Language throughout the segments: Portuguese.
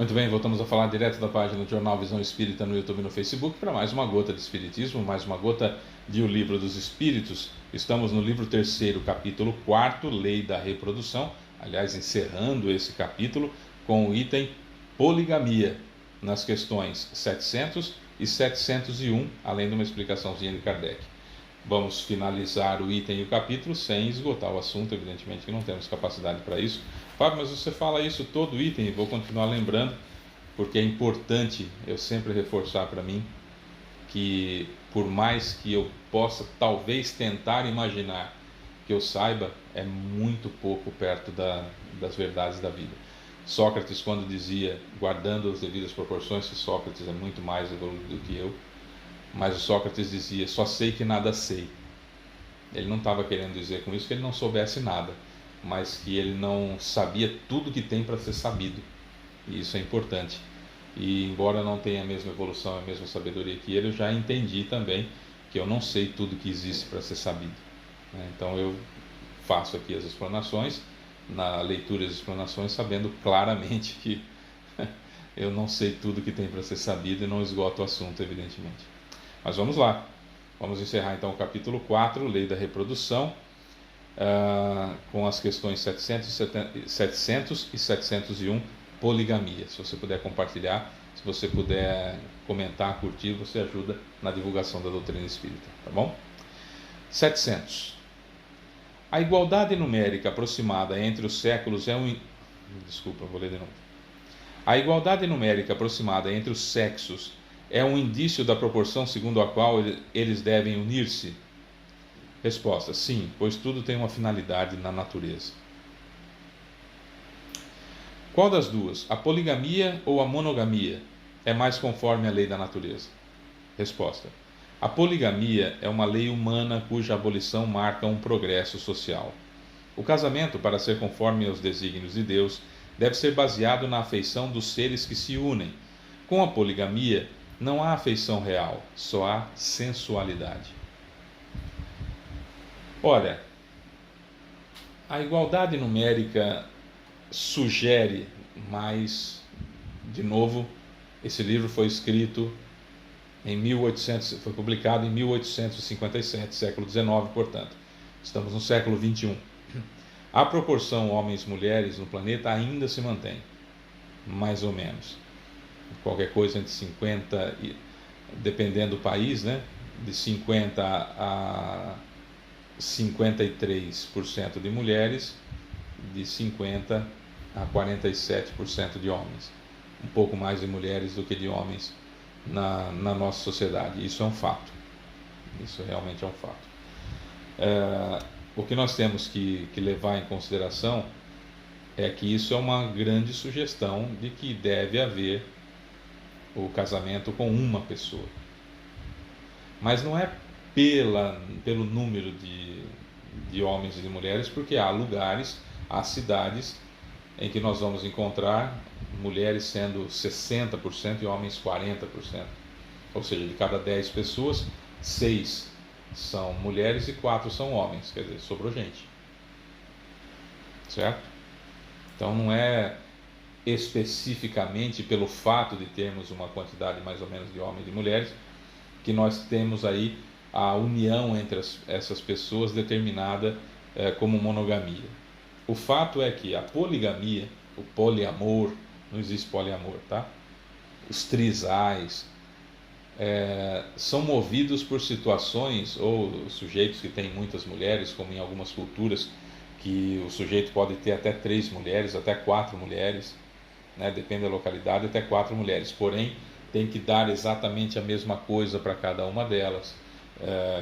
Muito bem, voltamos a falar direto da página do Jornal Visão Espírita no YouTube e no Facebook para mais uma gota de Espiritismo, mais uma gota de O Livro dos Espíritos. Estamos no livro 3º, capítulo 4º, Lei da Reprodução, aliás, encerrando esse capítulo com o item Poligamia, nas questões 700 e 701, além de uma explicaçãozinha de Kardec. Vamos finalizar o item e o capítulo sem esgotar o assunto, evidentemente que não temos capacidade para isso. Fábio, mas você fala isso todo item, e vou continuar lembrando, porque é importante eu sempre reforçar para mim que, por mais que eu possa talvez tentar imaginar que eu saiba, é muito pouco perto das verdades da vida. Sócrates, quando dizia, guardando as devidas proporções, que Sócrates é muito mais evoluído do que eu, mas o Sócrates dizia, só sei que nada sei. Ele não estava querendo dizer com isso que ele não soubesse nada, mas que ele não sabia tudo que tem para ser sabido. E isso é importante. E embora não tenha a mesma evolução, a mesma sabedoria que ele, eu já entendi também que eu não sei tudo que existe para ser sabido. Então eu faço aqui as explanações, na leitura das explanações, sabendo claramente que eu não sei tudo que tem para ser sabido e não esgoto o assunto, evidentemente. Mas vamos lá. Vamos encerrar então o capítulo 4, Lei da Reprodução, com as questões 700 e 701, Poligamia. Se você puder compartilhar, se você puder comentar, curtir, você ajuda na divulgação da doutrina espírita, tá bom? 700. A igualdade numérica aproximada entre os séculos é um... Desculpa, vou ler de novo. A igualdade numérica aproximada entre os sexos é um indício da proporção segundo a qual eles devem unir-se? Resposta: sim, pois tudo tem uma finalidade na natureza. Qual das duas, a poligamia ou a monogamia, é mais conforme à lei da natureza? Resposta: a poligamia é uma lei humana cuja abolição marca um progresso social. O casamento, para ser conforme aos desígnios de Deus, deve ser baseado na afeição dos seres que se unem. Com a poligamia, não há afeição real, só há sensualidade. Olha, a igualdade numérica sugere, mas, de novo, esse livro foi escrito em 1800, foi publicado em 1857, século XIX, portanto. Estamos no século XXI. A proporção homens-mulheres no planeta ainda se mantém, mais ou menos. Qualquer coisa entre 50, dependendo do país, né? De 50 a 53% de mulheres, de 50 a 47% de homens. Um pouco mais de mulheres do que de homens na nossa sociedade. Isso é um fato. Isso realmente é um fato. O que nós temos que levar em consideração é que isso é uma grande sugestão de que deve haver o casamento com uma pessoa. Mas não é pelo número de homens e de mulheres, porque há lugares, há cidades em que nós vamos encontrar mulheres sendo 60% e homens 40%. Ou seja, de cada 10 pessoas, 6 são mulheres e 4 são homens. Quer dizer, sobrou gente. Certo? Então não é especificamente pelo fato de termos uma quantidade mais ou menos de homens e de mulheres que nós temos aí a união entre essas pessoas determinada como monogamia. O fato é que a poligamia, o poliamor, não existe poliamor, tá? Os trisais são movidos por situações, ou sujeitos que têm muitas mulheres, como em algumas culturas, que o sujeito pode ter até 3 mulheres, até 4 mulheres, né? Depende da localidade, até 4 mulheres, porém tem que dar exatamente a mesma coisa para cada uma delas,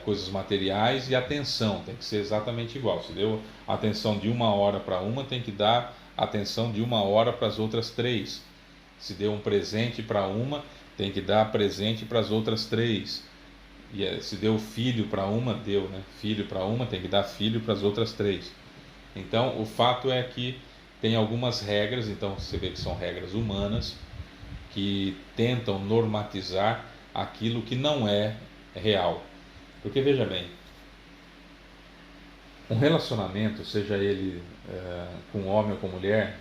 coisas materiais e atenção, tem que ser exatamente igual. Se deu atenção de 1 hora para uma, tem que dar atenção de 1 hora para as outras 3. Se deu um presente para uma, tem que dar presente para as outras 3. E se deu filho para uma, filho para uma, tem que dar filho para as outras 3. Então o fato é que tem algumas regras, então você vê que são regras humanas, que tentam normatizar aquilo que não é real. Porque veja bem, um relacionamento, seja ele com homem ou com mulher,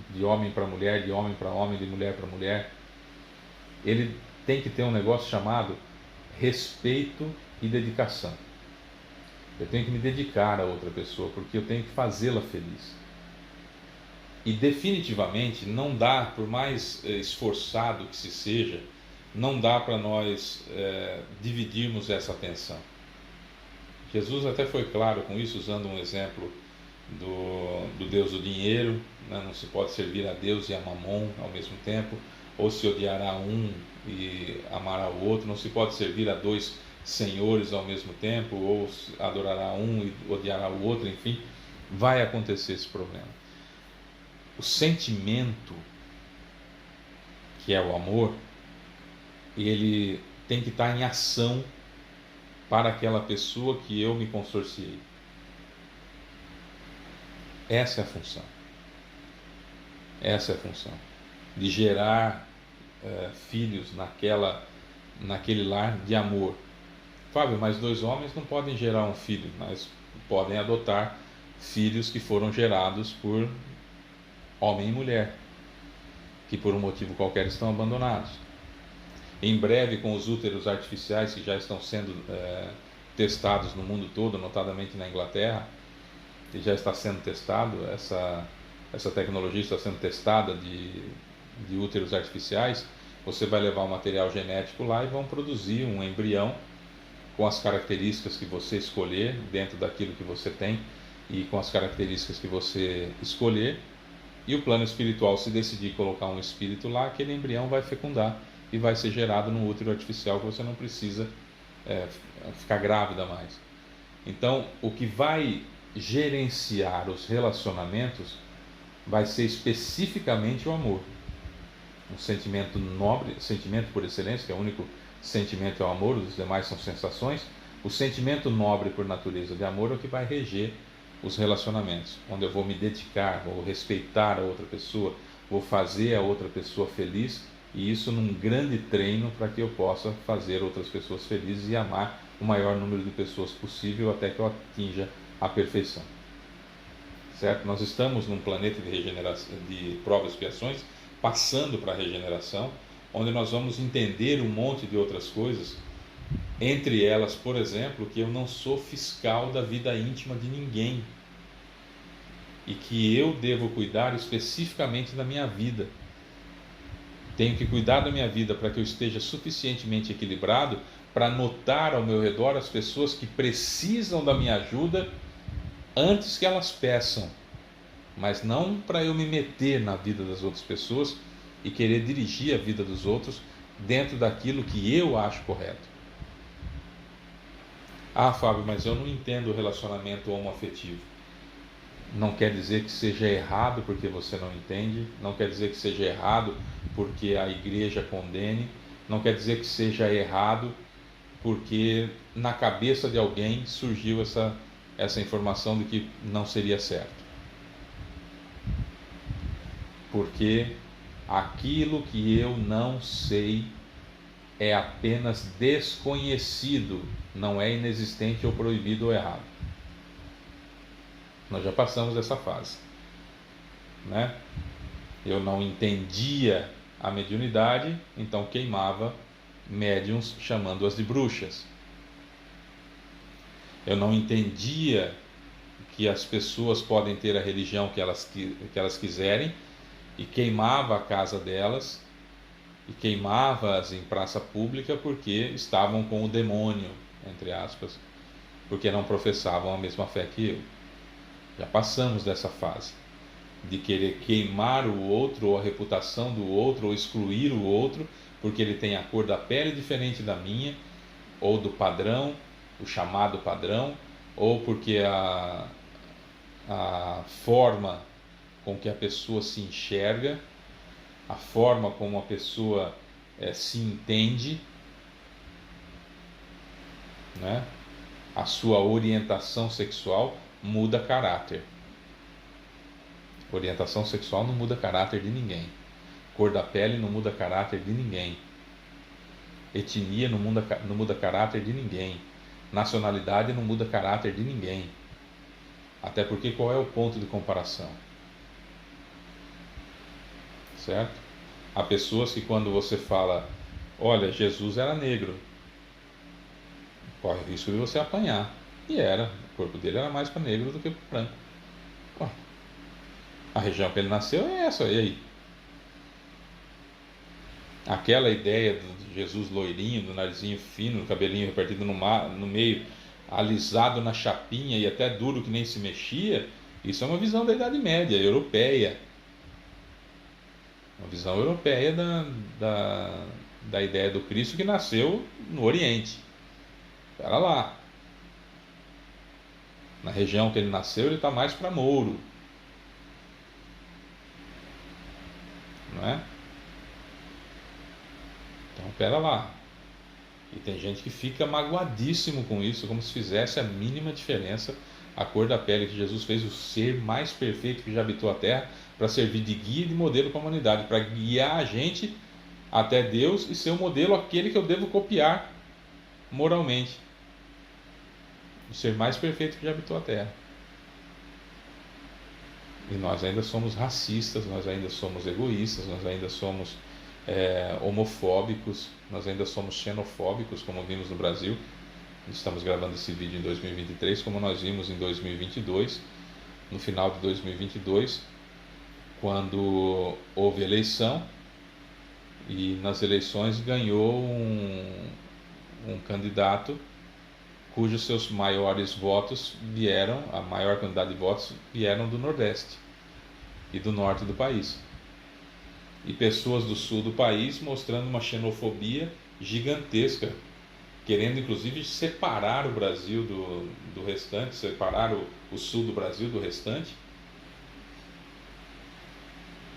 de homem para mulher, de homem para homem, de mulher para mulher. Ele tem que ter um negócio chamado respeito e dedicação. Eu tenho que me dedicar a outra pessoa, porque eu tenho que fazê-la feliz. E definitivamente não dá, por mais esforçado que se seja, não dá para nós dividirmos essa atenção. Jesus até foi claro com isso, usando um exemplo do Deus do dinheiro, né? Não se pode servir a Deus e a Mamon ao mesmo tempo, ou se odiará um e amará o outro, não se pode servir a dois senhores ao mesmo tempo, ou adorará um e odiará o outro, enfim, vai acontecer esse problema. O sentimento, que é o amor, ele tem que estar em ação para aquela pessoa que eu me consorciei. Essa é a função. Essa é a função. De gerar filhos naquele lar de amor. Fábio, mas dois homens não podem gerar um filho, mas podem adotar filhos que foram gerados por homem e mulher, que por um motivo qualquer estão abandonados. Em breve, com os úteros artificiais que já estão sendo testados no mundo todo, notadamente na Inglaterra, que já está sendo testado, essa tecnologia está sendo testada de úteros artificiais. Você vai levar o material genético lá e vão produzir um embrião com as características que você escolher, dentro daquilo que você tem e com as características que você escolher. E o plano espiritual, se decidir colocar um espírito lá, aquele embrião vai fecundar e vai ser gerado num útero artificial que você não precisa ficar grávida mais. Então, o que vai gerenciar os relacionamentos vai ser especificamente o amor. Um sentimento nobre, sentimento por excelência, que é o único sentimento é o amor, os demais são sensações. O sentimento nobre por natureza de amor é o que vai reger os relacionamentos, onde eu vou me dedicar, vou respeitar a outra pessoa, vou fazer a outra pessoa feliz, e isso num grande treino para que eu possa fazer outras pessoas felizes e amar o maior número de pessoas possível até que eu atinja a perfeição. Certo? Nós estamos num planeta de regeneração, de provas e expiações, passando para a regeneração, onde nós vamos entender um monte de outras coisas, entre elas, por exemplo, que eu não sou fiscal da vida íntima de ninguém e que eu devo cuidar especificamente da minha vida. Tenho que cuidar da minha vida para que eu esteja suficientemente equilibrado para notar ao meu redor as pessoas que precisam da minha ajuda antes que elas peçam, mas não para eu me meter na vida das outras pessoas e querer dirigir a vida dos outros dentro daquilo que eu acho correto. Ah, Fábio, mas eu não entendo o relacionamento homoafetivo. Não quer dizer que seja errado porque você não entende, não quer dizer que seja errado porque a igreja condene, não quer dizer que seja errado porque na cabeça de alguém surgiu essa informação de que não seria certo. Porque aquilo que eu não sei é apenas desconhecido, não é inexistente ou proibido ou errado. Nós já passamos dessa fase, né? Eu não entendia a mediunidade, então queimava médiuns chamando-as de bruxas. Eu não entendia que as pessoas podem ter a religião que elas quiserem e queimava a casa delas e queimava-as em praça pública porque estavam com o demônio, entre aspas, porque não professavam a mesma fé que eu. Já passamos dessa fase de querer queimar o outro ou a reputação do outro ou excluir o outro porque ele tem a cor da pele diferente da minha ou do padrão, o chamado padrão, ou porque a forma com que a pessoa se enxerga, a forma como a pessoa se entende, né? A sua orientação sexual muda caráter. Orientação sexual não muda caráter de ninguém. Cor da pele não muda caráter de ninguém. Etnia não muda caráter de ninguém. Nacionalidade não muda caráter de ninguém. Até porque qual é o ponto de comparação? certo? Há pessoas que quando você fala, olha, Jesus era negro, corre o risco de você apanhar. E era, o corpo dele era mais para negro do que para branco. Bom, a região que ele nasceu é essa, e aí? Aquela ideia de Jesus loirinho, do narizinho fino, do cabelinho repartido no meio, alisado na chapinha e até duro que nem se mexia, isso é uma visão da Idade Média, europeia. Uma visão europeia da ideia do Cristo que nasceu no Oriente. Espera lá. Na região que ele nasceu, ele está mais para Mouro. Não é? Então, espera lá. E tem gente que fica magoadíssimo com isso, como se fizesse a mínima diferença a cor da pele, que Jesus fez o ser mais perfeito que já habitou a terra para servir de guia e de modelo para a humanidade, para guiar a gente até Deus e ser o modelo aquele que eu devo copiar moralmente. O ser mais perfeito que já habitou a terra. E nós ainda somos racistas, nós ainda somos egoístas, nós ainda somos homofóbicos, nós ainda somos xenofóbicos, como vimos no Brasil. Estamos gravando esse vídeo em 2023, como nós vimos em 2022, no final de 2022, quando houve eleição, e nas eleições ganhou um candidato cujos seus maiores votos vieram, a maior quantidade de votos vieram do Nordeste e do Norte do país. E pessoas do Sul do país mostrando uma xenofobia gigantesca, querendo inclusive separar o Brasil do restante, separar o Sul do Brasil do restante,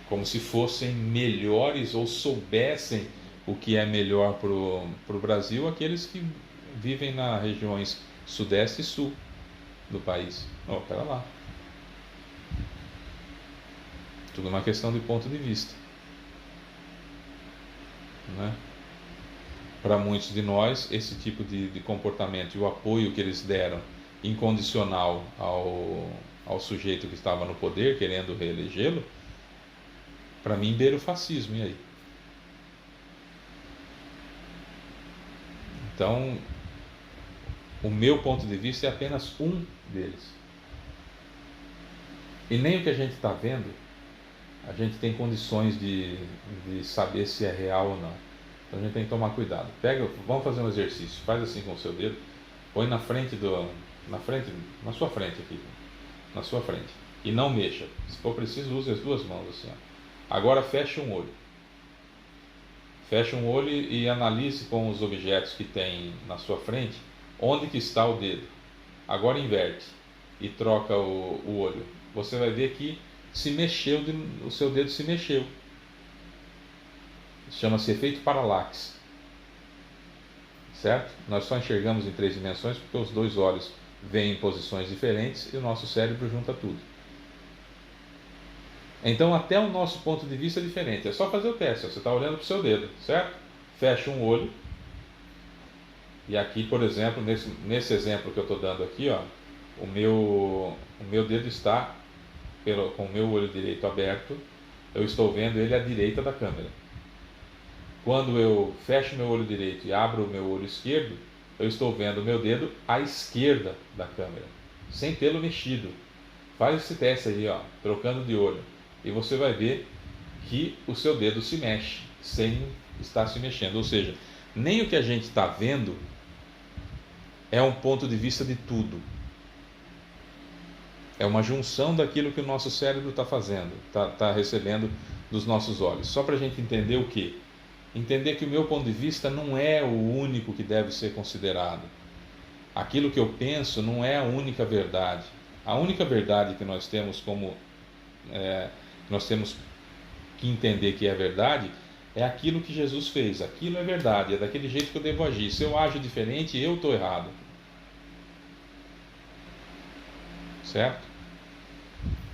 como se fossem melhores ou soubessem o que é melhor para o Brasil aqueles que vivem nas regiões Sudeste e Sul do país. Pera lá. Tudo uma questão de ponto de vista. Né? Para muitos de nós, esse tipo de comportamento e o apoio que eles deram incondicional ao sujeito que estava no poder, querendo reelegê-lo, para mim beira o fascismo. E aí? Então, o meu ponto de vista é apenas um deles. E nem o que a gente está vendo, a gente tem condições de saber se é real ou não. Então a gente tem que tomar cuidado. Vamos fazer um exercício. Faz assim com o seu dedo, põe na sua frente aqui, na sua frente, e não mexa. Se for preciso, use as duas mãos assim. Agora feche um olho. Feche um olho e analise com os objetos que tem na sua frente onde que está o dedo. Agora inverte e troca o olho. Você vai ver que se mexeu, o seu dedo se mexeu. Chama-se efeito paralaxe. Certo? Nós só enxergamos em 3 dimensões porque os dois olhos veem em posições diferentes e o nosso cérebro junta tudo. Então até o nosso ponto de vista é diferente. É só fazer o teste. Você está olhando para o seu dedo, certo? Fecha um olho. E aqui, por exemplo, nesse exemplo que eu estou dando aqui, o meu dedo está com o meu olho direito aberto. Eu estou vendo ele à direita da câmera. Quando eu fecho meu olho direito e abro o meu olho esquerdo, eu estou vendo o meu dedo à esquerda da câmera, sem tê-lo mexido. Faz esse teste aí, trocando de olho, e você vai ver que o seu dedo se mexe, sem estar se mexendo. Ou seja, nem o que a gente está vendo é um ponto de vista de tudo. É uma junção daquilo que o nosso cérebro está fazendo, está recebendo dos nossos olhos. Só para a gente entender o quê? Entender que o meu ponto de vista não é o único que deve ser considerado. Aquilo que eu penso não é a única verdade. A única verdade que nós temos nós temos que entender que é verdade é aquilo que Jesus fez. Aquilo é verdade, é daquele jeito que eu devo agir. Se eu ajo diferente, eu estou errado. Certo?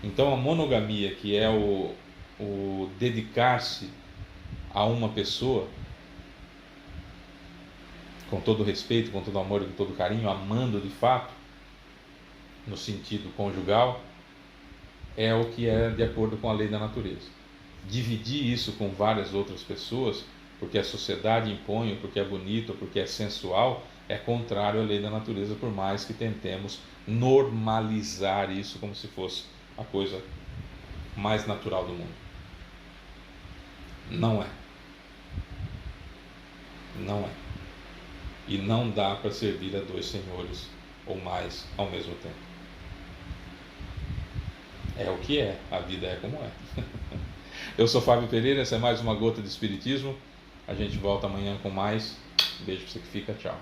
Então a monogamia, que é o dedicar-se a uma pessoa com todo respeito, com todo amor e com todo carinho, amando de fato, no sentido conjugal, é o que é de acordo com a lei da natureza. dividir isso com várias outras pessoas, porque a sociedade impõe, ou porque é bonito, ou porque é sensual, é contrário à lei da natureza, por mais que tentemos normalizar isso como se fosse a coisa mais natural do mundo. Não é. Não é. E não dá para servir a dois senhores ou mais ao mesmo tempo. É o que é, a vida é como é. Eu sou Fábio Pereira, essa é mais uma Gota de Espiritismo. A gente volta amanhã com mais. Beijo para você que fica, tchau.